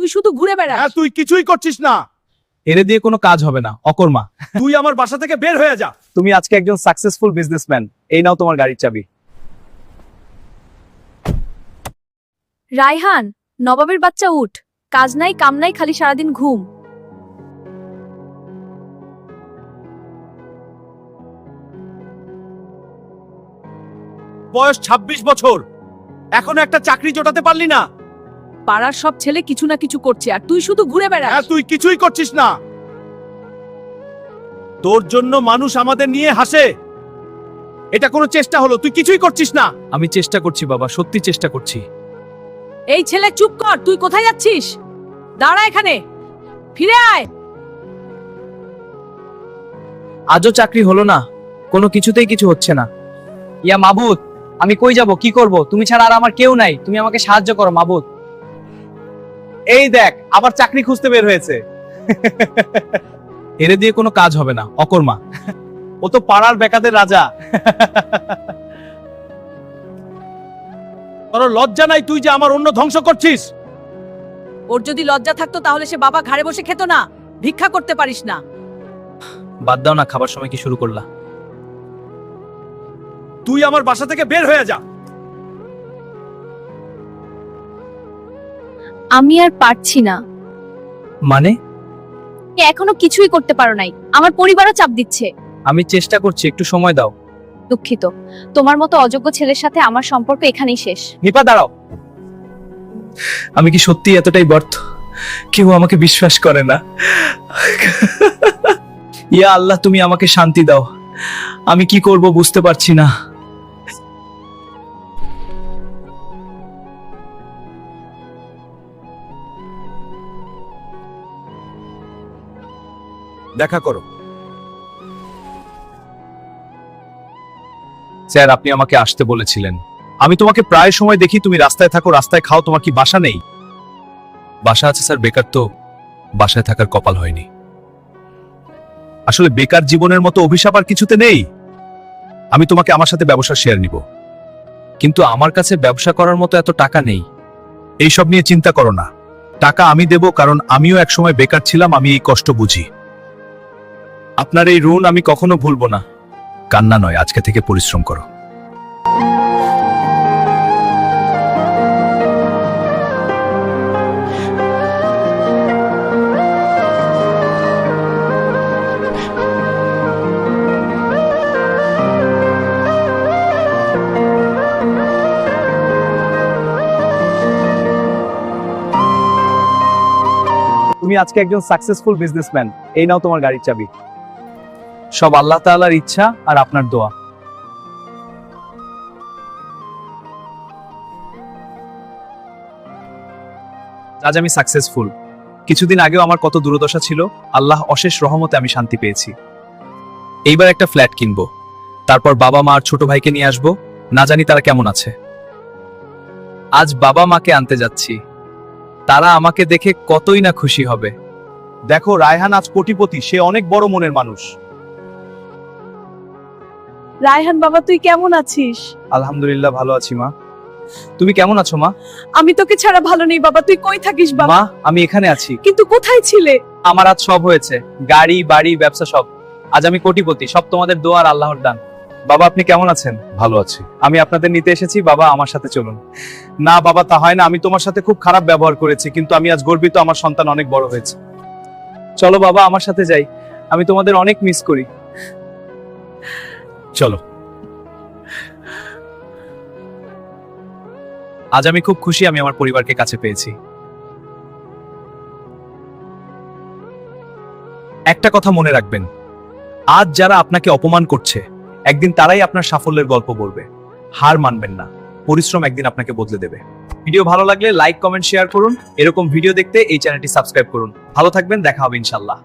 তুই শুধু ঘুরে বেড়াস। হ্যাঁ, তুই কিছুই করছিস না। এরে দিয়ে কোনো কাজ হবে না, অকর্মা। তুই আমার বাসা থেকে বের হয়ে যা। তুমি আজকে একজন সাকসেসফুল বিজনেসম্যান। এই নাও তোমার গাড়ির চাবি। রায়হান, নবাবের বাচ্চা উঠ। কাজ নাই কাম নাই, খালি সারাদিন ঘুম। বয়স 26 বছর, এখনো একটা চাকরি জোটাতে পারলি না। পাড়ার সব ছেলে কিছু না কিছু করছে আর তুই শুধু ঘুরে হ্যাঁ, বেড়াস। তুই কিছুই করছিস না। তোর জন্য মানুষ আমাদের নিয়ে হাসে। এটা কোনো চেষ্টা হলো? তুই কিছুই করছিস না। আমি চেষ্টা করছি বাবা, সত্যি চেষ্টা করছি। এই ছেলে চুপ কর, তুই কোথায় যাচ্ছিস? দাঁড়া এখানে, ফিরে আয়। আজও চাকরি হলো না, কোনো কিছুতেই কিছু হচ্ছে না। ইয়া মাবুদ, আমি কই যাব, কি করব? তুমি ছাড়া আর আমার কেউ নাই, তুমি আমাকে সাহায্য করো মাবুদ। এই দেখ, আবার চাকরি খুঁজতে বের হয়েছে। এরে দিয়ে কোনো কাজ হবে না, অকর্মা। ও তো পাড়ার বেকাদের রাজা। তোর লজ্জা নাই? তুই যে আমার অন্য ধ্বংস করছিস। ওর যদি লজ্জা থাকতো তাহলে সে বাবা ঘাড়ে বসে খেত না। ভিক্ষা করতে পারিস না। বাদ দাও না, খাবার সময় কি শুরু করলা? তুই আমার বাসা থেকে বের হয়ে যা। আমি আর পারছি না। মানে? এখনো কিছুই করতে পারো নাই, আমার পরিবারও চাপ দিচ্ছে। আমি চেষ্টা করছি, একটু সময় দাও। দুঃখিত, তোমার মতো অযোগ্য ছেলের সাথে আমার সম্পর্ক এখানেই শেষ। নিপা দাঁড়াও। আমি কি সত্যি এতটাই ব্যর্থ? কেউ আমাকে বিশ্বাস করে না। ইয়া আল্লাহ, তুমি আমাকে শান্তি দাও। আমি কি করব বুঝতে পারছি না। দেখা করো। স্যার, আপনি আমাকে আসতে বলেছিলেন। আমি তোমাকে প্রায় সময় দেখি, তুমি রাস্তায় থাকো, রাস্তায় খাও, তোমার কি বাসা নেই? বাসা আছে স্যার, বেকার তো, বাসায় থাকার কপাল হয়নি। আসলে বেকার জীবনের মতো অভিশাপ আর কিছুতে নেই। আমি তোমাকে আমার সাথে ব্যবসা শেয়ার নিব, কিন্তু আমার কাছে ব্যবসা করার মতো এত টাকা নেই। এইসব নিয়ে চিন্তা করো না, টাকা আমি দেব, কারণ আমিও একসময় বেকার ছিলাম, আমি এই কষ্ট বুঝি। আপনার এই ঋণ আমি কখনো ভুলবো না। কান্না নয়, আজকে থেকে পরিশ্রম করো। তুমি আজকে একজন সাকসেসফুল বিজনেসম্যান। এই নাও তোমার গাড়ির চাবি। সব আল্লাহ তাআলার ইচ্ছা আর আপনার দোয়া। আজ আমি সাকসেসফুল। কিছুদিন আগেও আমার কত দুর্দশা ছিল, আল্লাহ অশেষ রহমতে আমি শান্তি পেয়েছি। এইবার একটা ফ্ল্যাট কিনবো, তারপর বাবা মা আর ছোট ভাইকে নিয়ে আসবো। না জানি তারা কেমন আছে। আজ বাবা মাকে আনতে যাচ্ছি, তারা আমাকে দেখে কতই না খুশি হবে। দেখো, রায়হান আজ কোটিপতি, সে অনেক বড় মনের মানুষ। রায়হান বাবা, তুই কেমন আছিস? আলহামদুলিল্লাহ ভালো আছি মা। তুমি কেমন আছো মা? আমি তোকে ছাড়া ভালো নেই বাবা। তুই কই থাকিস বাবা? মা, আমি এখানে আছি। কিন্তু কোথায় ছিলে? আমার আজ সব হয়েছে, গাড়ি বাড়ি ব্যবসা সব। আজ আমি কোটিপতি, সব তোমাদের দোয়া আর আল্লাহর দান। বাবা, আপনি কেমন আছেন? ভালো আছি। আমি আপনাদের নিতে এসেছি, বাবা আমার সাথে চলুন। না বাবা, তা হয় না, আমি তোমার সাথে খুব খারাপ ব্যবহার করেছি, কিন্তু আমি আজ গর্বিত, আমার সন্তান অনেক বড় হয়েছে। চলো বাবা, আমার সাথে যাই, আমি তোমাদের অনেক মিস করি। চলো। আজ আমি খুব খুশি, আমি আমার পরিবারকে কাছে পেয়েছি। একটা কথা মনে রাখবেন, আজ যারা আপনাকে অপমান করছে, একদিন তারাই আপনার সাফল্যের গল্প বলবে। হার মানবেন না, পরিশ্রম একদিন আপনাকে বদলে দেবে। ভিডিও ভালো লাগলে লাইক কমেন্ট শেয়ার করুন। এরকম ভিডিও দেখতে এই চ্যানেলটি সাবস্ক্রাইব করুন। ভালো থাকবেন, দেখা হবে ইনশাআল্লাহ।